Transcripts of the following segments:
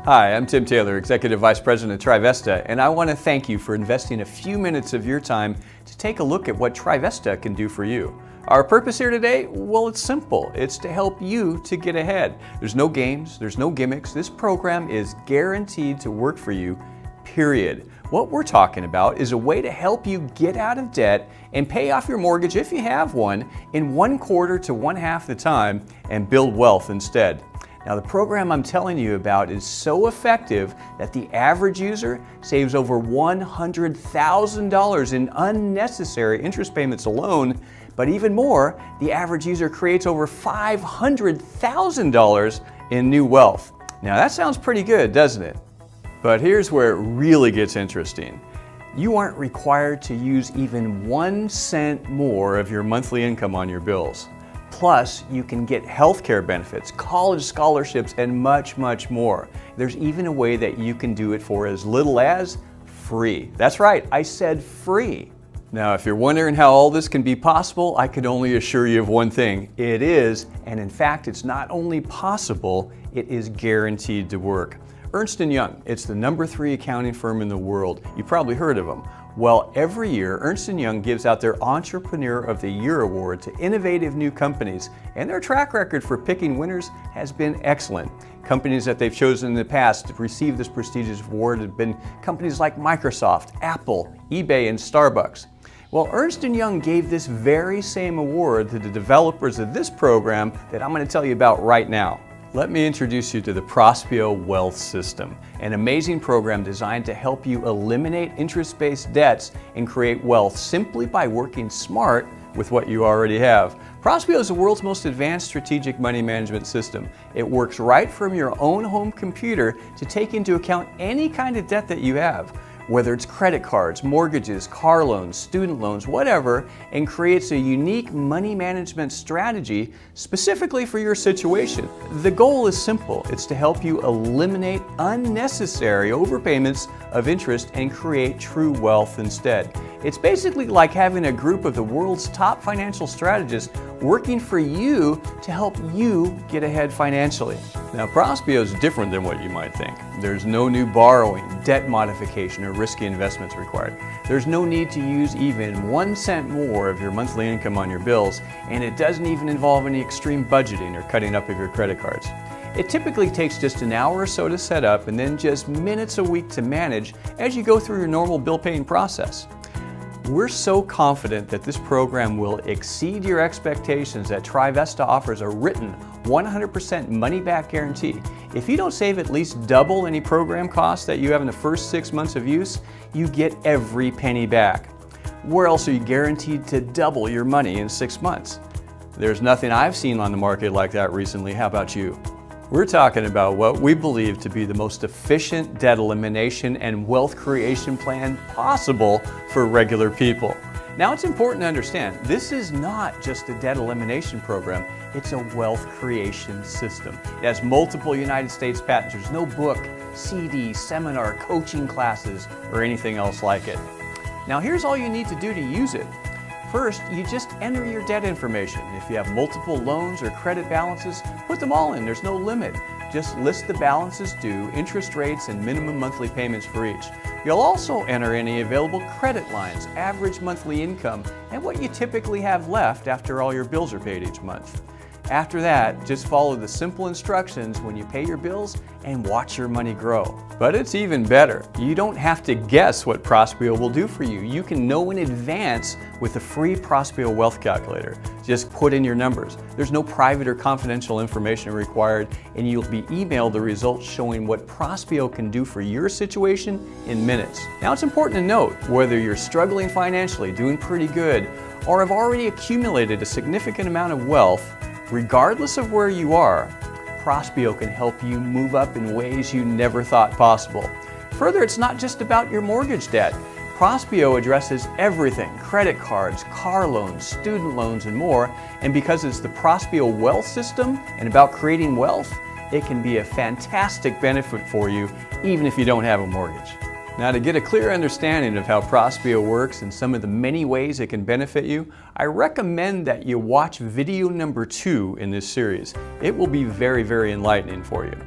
Hi, I'm Tim Taylor, Executive Vice President of Trivesta, and I want to thank you for investing a few minutes of your time to take a look at what Trivesta can do for you. Our purpose here today, well, it's simple. It's to help you to get ahead. There's no games, there's no gimmicks. This program is guaranteed to work for you, period. What we're talking about is a way to help you get out of debt and pay off your mortgage, if you have one, in 1/4 to 1/2 the time and build wealth instead. Now, the program I'm telling you about is so effective that the average user saves over $100,000 in unnecessary interest payments alone, but even more, the average user creates over $500,000 in new wealth. Now, that sounds pretty good, doesn't it? But here's where it really gets interesting. You aren't required to use even 1 cent more of your monthly income on your bills. Plus, you can get healthcare benefits, college scholarships, and much, much more. There's even a way that you can do it for as little as free. That's right, I said free. Now, if you're wondering how all this can be possible, I can only assure you of one thing. It is, and in fact, it's not only possible, it is guaranteed to work. Ernst & Young, it's the #3 accounting firm in the world. You probably heard of them. Well, every year, Ernst & Young gives out their Entrepreneur of the Year award to innovative new companies, and their track record for picking winners has been excellent. Companies that they've chosen in the past to receive this prestigious award have been companies like Microsoft, Apple, eBay, and Starbucks. Well, Ernst & Young gave this very same award to the developers of this program that I'm going to tell you about right now. Let me introduce you to the Prospio Wealth System, an amazing program designed to help you eliminate interest-based debts and create wealth simply by working smart with what you already have. Prospio is the world's most advanced strategic money management system. It works right from your own home computer to take into account any kind of debt that you have, whether it's credit cards, mortgages, car loans, student loans, whatever, and creates a unique money management strategy specifically for your situation. The goal is simple. It's to help you eliminate unnecessary overpayments of interest and create true wealth instead. It's basically like having a group of the world's top financial strategists working for you to help you get ahead financially. Now, Prospio is different than what you might think. There's no new borrowing, debt modification, or risky investments required. There's no need to use even 1 cent more of your monthly income on your bills, and it doesn't even involve any extreme budgeting or cutting up of your credit cards. It typically takes just an hour or so to set up and then just minutes a week to manage as you go through your normal bill paying process. We're so confident that this program will exceed your expectations that Trivesta offers a written 100% money-back guarantee. If you don't save at least double any program costs that you have in the first 6 months of use, you get every penny back. Where else are you guaranteed to double your money in 6 months? There's nothing I've seen on the market like that recently. How about you? We're talking about what we believe to be the most efficient debt elimination and wealth creation plan possible for regular people. Now, it's important to understand, this is not just a debt elimination program, it's a wealth creation system. It has multiple United States patents. There's no book, CD, seminar, coaching classes, or anything else like it. Now, here's all you need to do to use it. First, you just enter your debt information. If you have multiple loans or credit balances, put them all in. There's no limit. Just list the balances due, interest rates, and minimum monthly payments for each. You'll also enter any available credit lines, average monthly income, and what you typically have left after all your bills are paid each month. After that, just follow the simple instructions when you pay your bills and watch your money grow. But it's even better. You don't have to guess what Prospio will do for you. You can know in advance with the free Prospio Wealth Calculator. Just put in your numbers. There's no private or confidential information required, and you'll be emailed the results showing what Prospio can do for your situation in minutes. Now, it's important to note, whether you're struggling financially, doing pretty good, or have already accumulated a significant amount of wealth, regardless of where you are, Prospio can help you move up in ways you never thought possible. Further, it's not just about your mortgage debt. Prospio addresses everything: credit cards, car loans, student loans, and more. And because it's the Prospio Wealth System and about creating wealth, it can be a fantastic benefit for you even if you don't have a mortgage. Now, to get a clear understanding of how Prospio works and some of the many ways it can benefit you, I recommend that you watch video number 2 in this series. It will be very, very enlightening for you.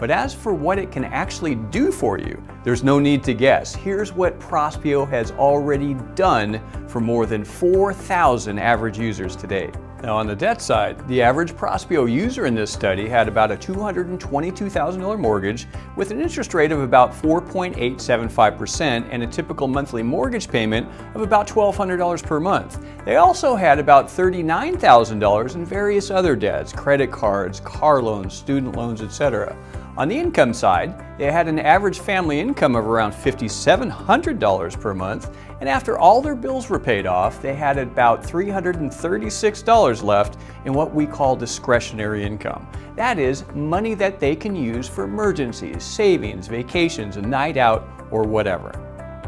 But as for what it can actually do for you, there's no need to guess. Here's what Prospeo has already done for more than 4,000 average users to date. Now on the debt side, the average Prospeo user in this study had about a $222,000 mortgage with an interest rate of about 4.875% and a typical monthly mortgage payment of about $1,200 per month. They also had about $39,000 in various other debts, credit cards, car loans, student loans, etc. On the income side, they had an average family income of around $5,700 per month, and after all their bills were paid off, they had about $336 left in what we call discretionary income. That is, money that they can use for emergencies, savings, vacations, a night out, or whatever.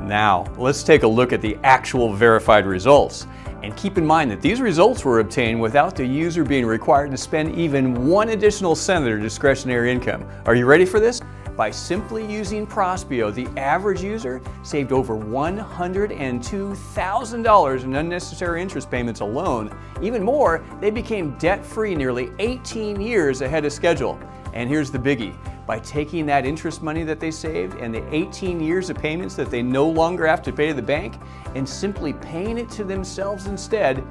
Now, let's take a look at the actual verified results. And keep in mind that these results were obtained without the user being required to spend even 1 additional cent of their discretionary income. Are you ready for this? By simply using Prospeo, the average user saved over $102,000 in unnecessary interest payments alone. Even more, they became debt-free nearly 18 years ahead of schedule. And here's the biggie. By taking that interest money that they saved and the 18 years of payments that they no longer have to pay to the bank and simply paying it to themselves instead,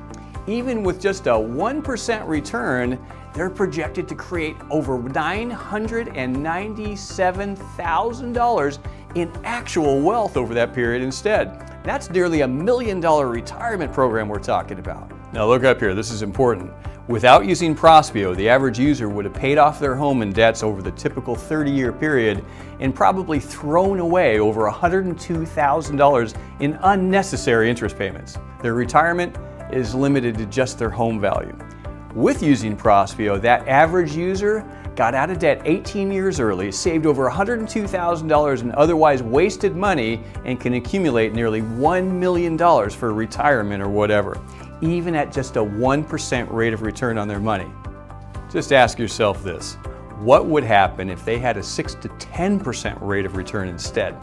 even with just a 1% return, they're projected to create over $997,000 in actual wealth over that period instead. That's nearly $1 million retirement program we're talking about. Now look up here, this is important. Without using Prospeo, the average user would have paid off their home and debts over the typical 30-year period and probably thrown away over $102,000 in unnecessary interest payments. Their retirement is limited to just their home value. With using Prospeo, that average user got out of debt 18 years early, saved over $102,000 in otherwise wasted money, and can accumulate nearly $1 million for retirement or whatever, even at just a 1% rate of return on their money. Just ask yourself this: what would happen if they had a 6 to 10% rate of return instead?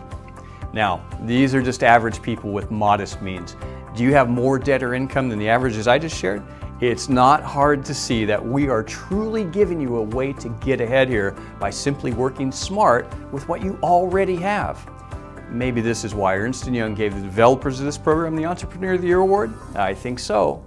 Now, these are just average people with modest means. Do you have more debt or income than the averages I just shared? It's not hard to see that we are truly giving you a way to get ahead here by simply working smart with what you already have. Maybe this is why Ernst & Young gave the developers of this program the Entrepreneur of the Year Award? I think so.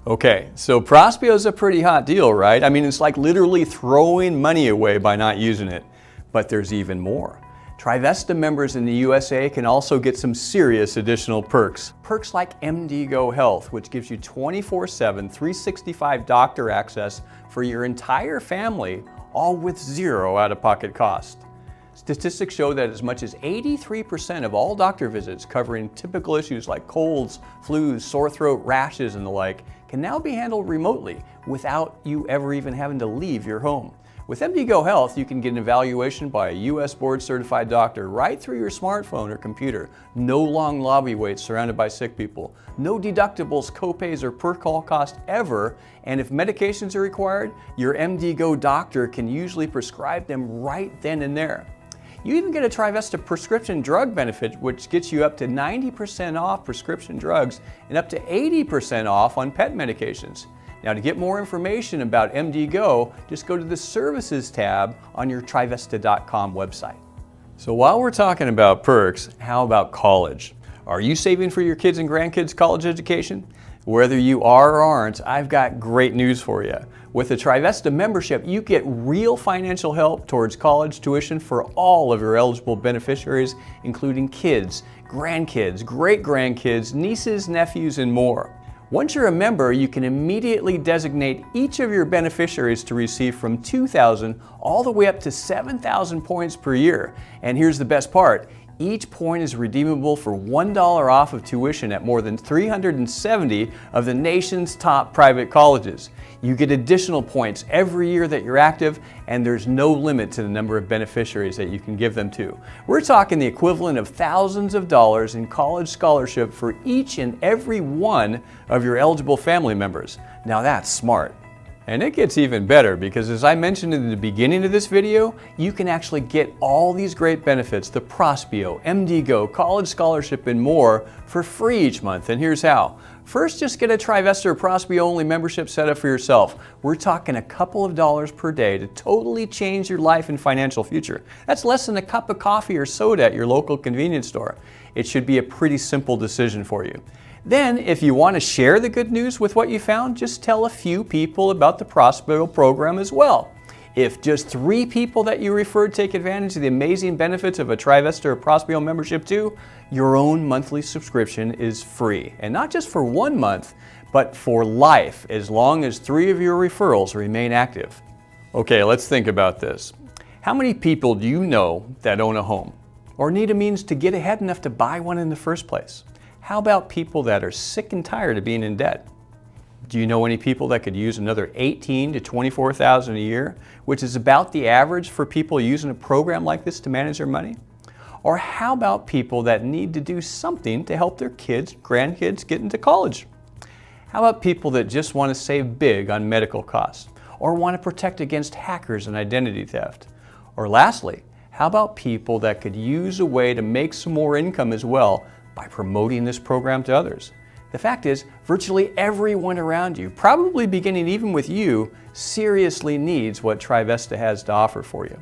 Okay, so Prospeo is a pretty hot deal, right? I mean, it's like literally throwing money away by not using it. But there's even more. Trivesta members in the USA can also get some serious additional perks. Perks like MD Go Health, which gives you 24/7, 365 doctor access for your entire family, all with zero out-of-pocket cost. Statistics show that as much as 83% of all doctor visits covering typical issues like colds, flus, sore throat, rashes, and the like can now be handled remotely without you ever even having to leave your home. With MD Go Health, you can get an evaluation by a U.S. board-certified doctor right through your smartphone or computer. No long lobby waits surrounded by sick people. No deductibles, copays, or per-call cost ever. And if medications are required, your MD Go doctor can usually prescribe them right then and there. You even get a Trivesta prescription drug benefit, which gets you up to 90% off prescription drugs and up to 80% off on pet medications. Now, to get more information about MD Go, just go to the Services tab on your Trivesta.com website. So while we're talking about perks, how about college? Are you saving for your kids' and grandkids' college education? Whether you are or aren't, I've got great news for you. With a Trivesta membership, you get real financial help towards college tuition for all of your eligible beneficiaries, including kids, grandkids, great-grandkids, nieces, nephews, and more. Once you're a member, you can immediately designate each of your beneficiaries to receive from 2,000 all the way up to 7,000 points per year. And here's the best part. Each point is redeemable for $1 off of tuition at more than 370 of the nation's top private colleges. You get additional points every year that you're active, and there's no limit to the number of beneficiaries that you can give them to. We're talking the equivalent of thousands of dollars in college scholarship for each and every one of your eligible family members. Now that's smart. And it gets even better because, as I mentioned in the beginning of this video, you can actually get all these great benefits, the Prospeo, MD Go, college scholarship, and more for free each month. And here's how. First, just get a Trivesta or Prospio only membership set up for yourself. We're talking a couple of dollars per day to totally change your life and financial future. That's less than a cup of coffee or soda at your local convenience store. It should be a pretty simple decision for you. Then, if you want to share the good news with what you found, just tell a few people about the Prospio program as well. If just 3 people that you referred take advantage of the amazing benefits of a Trivesta or Prospio membership too, your own monthly subscription is free. And not just for 1 month, but for life, as long as 3 of your referrals remain active. Okay, let's think about this. How many people do you know that own a home or need a means to get ahead enough to buy one in the first place? How about people that are sick and tired of being in debt? Do you know any people that could use another $18,000 to $24,000 a year, which is about the average for people using a program like this to manage their money? Or how about people that need to do something to help their kids, grandkids get into college? How about people that just want to save big on medical costs or want to protect against hackers and identity theft? Or lastly, how about people that could use a way to make some more income as well by promoting this program to others? The fact is, virtually everyone around you, probably beginning even with you, seriously needs what Trivesta has to offer for you.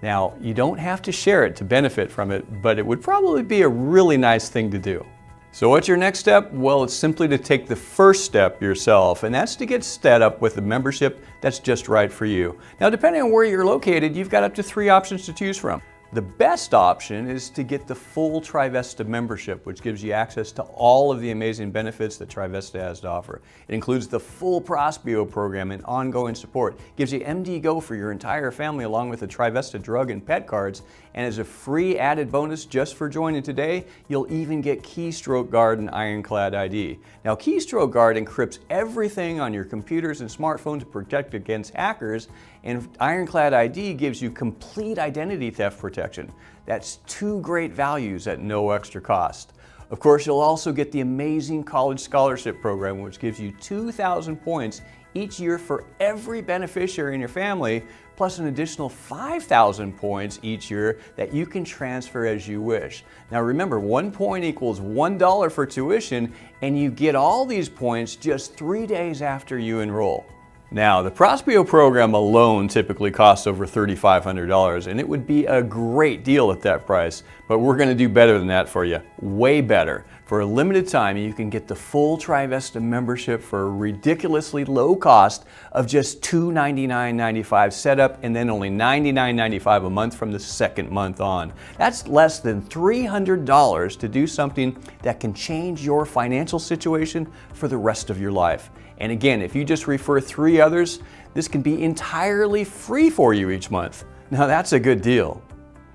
Now, you don't have to share it to benefit from it, but it would probably be a really nice thing to do. So what's your next step? Well, it's simply to take the first step yourself, and that's to get set up with a membership that's just right for you. Now, depending on where you're located, you've got up to 3 options to choose from. The best option is to get the full Trivesta membership, which gives you access to all of the amazing benefits that Trivesta has to offer. It includes the full Prospio program and ongoing support. It gives you MD Go for your entire family along with the Trivesta drug and pet cards. And as a free added bonus just for joining today, you'll even get Keystroke Guard and Ironclad ID. Now, Keystroke Guard encrypts everything on your computers and smartphone to protect against hackers, and Ironclad ID gives you complete identity theft protection. That's 2 great values at no extra cost. Of course, you'll also get the amazing college scholarship program, which gives you 2,000 points each year for every beneficiary in your family, plus an additional 5,000 points each year that you can transfer as you wish. Now remember, 1 point equals $1 for tuition, and you get all these points just 3 days after you enroll. Now, the Prospio program alone typically costs over $3,500, and it would be a great deal at that price, but we're going to do better than that for you, way better. For a limited time, you can get the full Trivesta membership for a ridiculously low cost of just $299.95 setup, and then only $99.95 a month from the second month on. That's less than $300 to do something that can change your financial situation for the rest of your life. And again, if you just refer 3 others, this can be entirely free for you each month. Now that's a good deal.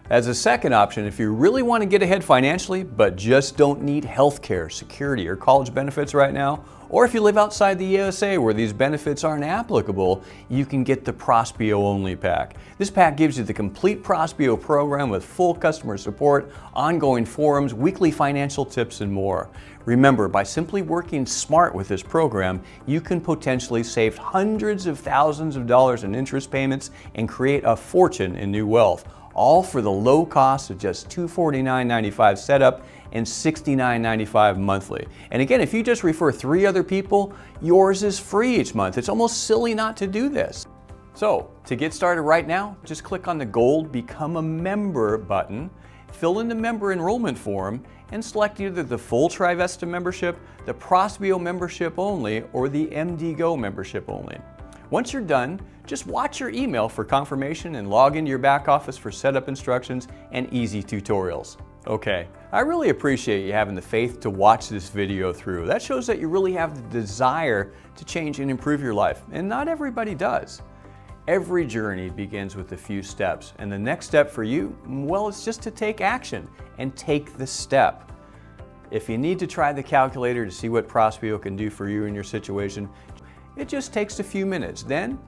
As a second option, if you really want to get ahead financially, but just don't need health care, security, or college benefits right now, or if you live outside the USA where these benefits aren't applicable, you can get the Prospio only pack. This pack gives you the complete Prospio program with full customer support, ongoing forums, weekly financial tips, and more. Remember, by simply working smart with this program, you can potentially save hundreds of thousands of dollars in interest payments and create a fortune in new wealth, all for the low cost of just $249.95 setup and $69.95 monthly. And again, if you just refer 3 other people, yours is free each month. It's almost silly not to do this. So, to get started right now, just click on the gold Become a Member button, fill in the member enrollment form, and select either the full Trivesta membership, the Prospio membership only, or the MD Go membership only. Once you're done, just watch your email for confirmation and log into your back office for setup instructions and easy tutorials. Okay, I really appreciate you having the faith to watch this video through. That shows that you really have the desire to change and improve your life, and not everybody does. Every journey begins with a few steps, and the next step for you, well, it's just to take action and take the step. If you need to try the calculator to see what Prospio can do for you in your situation, it just takes a few minutes. Then,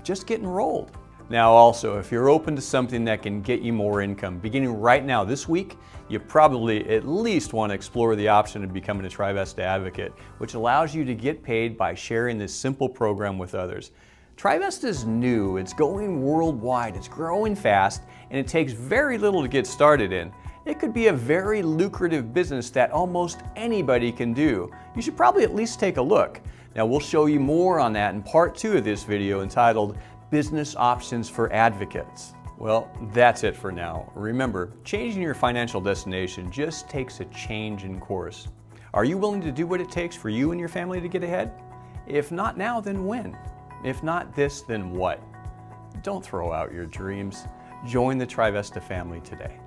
just get enrolled. Now also, if you're open to something that can get you more income, beginning right now this week, you probably at least want to explore the option of becoming a Trivesta advocate, which allows you to get paid by sharing this simple program with others. Trivesta is new, it's going worldwide, it's growing fast, and it takes very little to get started in. It could be a very lucrative business that almost anybody can do. You should probably at least take a look. Now we'll show you more on that in part 2 of this video entitled Business Options for Advocates. Well, that's it for now. Remember, changing your financial destination just takes a change in course. Are you willing to do what it takes for you and your family to get ahead? If not now, then when? If not this, then what? Don't throw out your dreams. Join the Trivesta family today.